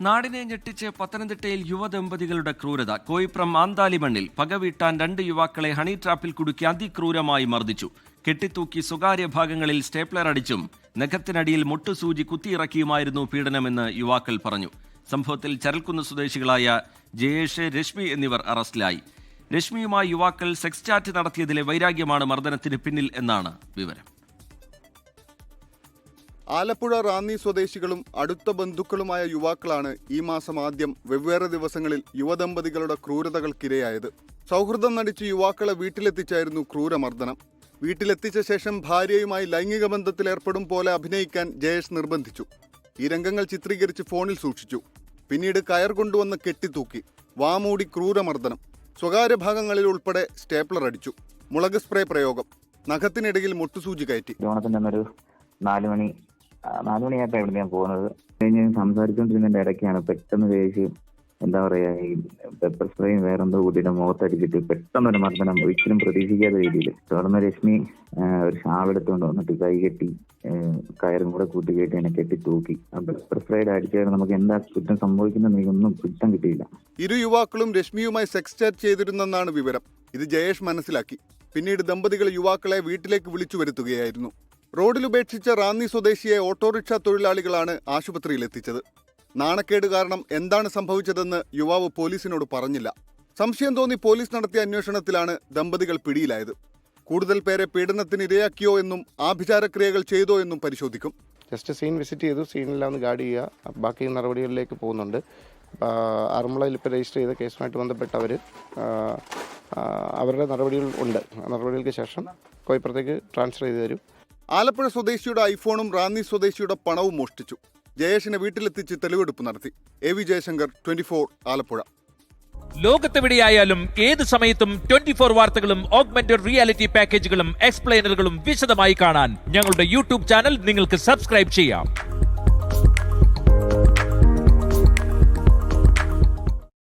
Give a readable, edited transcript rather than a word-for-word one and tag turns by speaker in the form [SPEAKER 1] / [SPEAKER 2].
[SPEAKER 1] നാടിനെ ഞെട്ടിച്ച് പത്തനംതിട്ടയിൽ യുവദമ്പതികളുടെ ക്രൂരത. കോയിപ്രം ആന്താലിമണ്ണിൽ പകവീട്ടാൻ 2 യുവാക്കളെ ഹണി ട്രാപ്പിൽ കുടുക്കി അതിക്രൂരമായി മർദ്ദിച്ചു. കെട്ടിത്തൂക്കി സ്വകാര്യ ഭാഗങ്ങളിൽ സ്റ്റേപ്ലർ അടിച്ചും നഖത്തിനടിയിൽ മുട്ടുസൂചി കുത്തിയിറക്കിയുമായിരുന്നു പീഡനമെന്ന് യുവാക്കൾ പറഞ്ഞു. സംഭവത്തിൽ ചരൽക്കുന്ന് സ്വദേശികളായ ജയേഷ്, രശ്മി എന്നിവർ അറസ്റ്റിലായി. രശ്മിയുമായി യുവാക്കൾ സെക്സ് ചാറ്റ് നടത്തിയതിലെ വൈരാഗ്യമാണ് മർദ്ദനത്തിന് പിന്നിൽ എന്നാണ് വിവരം.
[SPEAKER 2] ആലപ്പുഴ റാന്നി സ്വദേശികളും അടുത്ത ബന്ധുക്കളുമായ യുവാക്കളാണ് ഈ മാസം ആദ്യം വെവ്വേറെ ദിവസങ്ങളിൽ യുവദമ്പതികളുടെ ക്രൂരതകൾക്കിരയായത്. സൗഹൃദം നടിച്ച് യുവാക്കളെ വീട്ടിലെത്തിച്ചായിരുന്നു ക്രൂരമർദ്ദനം. വീട്ടിലെത്തിച്ച ശേഷം ഭാര്യയുമായി ലൈംഗിക ബന്ധത്തിലേർപ്പെടും പോലെ അഭിനയിക്കാൻ ജയേഷ് നിർബന്ധിച്ചു. ഈ രംഗങ്ങൾ ചിത്രീകരിച്ച് ഫോണിൽ സൂക്ഷിച്ചു. പിന്നീട് കയർ കൊണ്ടുവന്ന് കെട്ടിത്തൂക്കി, വാമൂടി ക്രൂരമർദ്ദനം. സ്വകാര്യ ഭാഗങ്ങളിൽ ഉൾപ്പെടെ സ്റ്റേപ്ലർ അടിച്ചു. മുളക് സ്പ്രേ പ്രയോഗം. നഖത്തിനിടയിൽ മുട്ടുസൂചി കയറ്റി.
[SPEAKER 3] 4 മണിയായപ്പോൾ ഇവിടെ ഞാൻ പോകുന്നത്. കഴിഞ്ഞ് സംസാരിച്ചുകൊണ്ടിരുന്നതിന്റെ ഇടയ്ക്കാണ് പെട്ടെന്ന് കഴിച്ച് എന്താ പറയാ, ഈ പെപ്പർ സ്പ്രേയും വേറെന്തോ കൂട്ടിയിട്ട് മുഖത്തടിച്ചിട്ട് പെട്ടെന്നൊരു മർദ്ദനം, ഒരിക്കലും പ്രതീക്ഷിക്കാത്ത രീതിയിൽ. തുടർന്ന് രശ്മി ഒരു ഷാൾ എടുത്തുകൊണ്ട് വന്നിട്ട് കൈ കെട്ടി കയറും കൂടെ കൂട്ടി കയറ്റി എന്നെ കെട്ടി തൂക്കി. പെപ്പർ സ്പ്രേയുടെ അടിച്ചാൽ നമുക്ക് എന്താ കുറ്റം സംഭവിക്കുന്നത് എനിക്കൊന്നും പിടുത്തം കിട്ടിയില്ല.
[SPEAKER 2] ഇരു യുവാക്കളും രശ്മിയുമായി സെക്സ് ചാറ്റ് ചെയ്തിരുന്നെന്നാണ് വിവരം. ഇത് ജയേഷ് മനസ്സിലാക്കി. പിന്നീട് ദമ്പതികൾ യുവാക്കളെ വീട്ടിലേക്ക് വിളിച്ചു വരുത്തുകയായിരുന്നു. റോഡിൽ ഉപേക്ഷിച്ച റാന്നി സ്വദേശിയെ ഓട്ടോറിക്ഷ തൊഴിലാളികളാണ് ആശുപത്രിയിൽ എത്തിച്ചത്. നാണക്കേട് കാരണം എന്താണ് സംഭവിച്ചതെന്ന് യുവാവ് പോലീസിനോട് പറഞ്ഞില്ല. സംശയം തോന്നി പോലീസ് നടത്തിയ അന്വേഷണത്തിലാണ് ദമ്പതികൾ പിടിയിലായത്. കൂടുതൽ പേരെ പീഡനത്തിന് ഇരയാക്കിയോ എന്നും ആഭിചാരക്രിയകൾ ചെയ്തോ എന്നും പരിശോധിക്കും.
[SPEAKER 4] ജസ്റ്റ് സീൻ വിസിറ്റ് ചെയ്തു, സീനിലെല്ലാം ഒന്ന് ഗാർഡ് ചെയ്യുക, ബാക്കി നടപടികളിലേക്ക് പോകുന്നുണ്ട്. ആറന്മുളയിൽ ഇപ്പോൾ രജിസ്റ്റർ ചെയ്ത കേസുമായിട്ട് ബന്ധപ്പെട്ടവർ അവരുടെ നടപടികൾ ഉണ്ട്. നടപടികൾക്ക് ശേഷം കോയിപ്പുറത്തേക്ക് ട്രാൻസ്ഫർ ചെയ്ത് തരും.
[SPEAKER 2] ആലപ്പുഴ സ്വദേശിയുടെ ഐഫോണും റാന്നി സ്വദേശിയുടെ പണവും മോഷ്ടിച്ചു. ജയേഷിനെ വീട്ടിലെത്തിച്ച് തെളിവെടുപ്പ് നടത്തി. AV ജയശങ്കർ, 24 ആലപ്പുഴ.
[SPEAKER 5] ലോകത്തെവിടെയായാലും ഏത് സമയത്തും 24 വാർത്തകളും ഓഗ്മെന്റഡ് റിയാലിറ്റി പാക്കേജുകളും എക്സ്പ്ലെയിനറുകളും വിശദമായി കാണാൻ ഞങ്ങളുടെ യൂട്യൂബ് ചാനൽ നിങ്ങൾക്ക് സബ്സ്ക്രൈബ് ചെയ്യാം.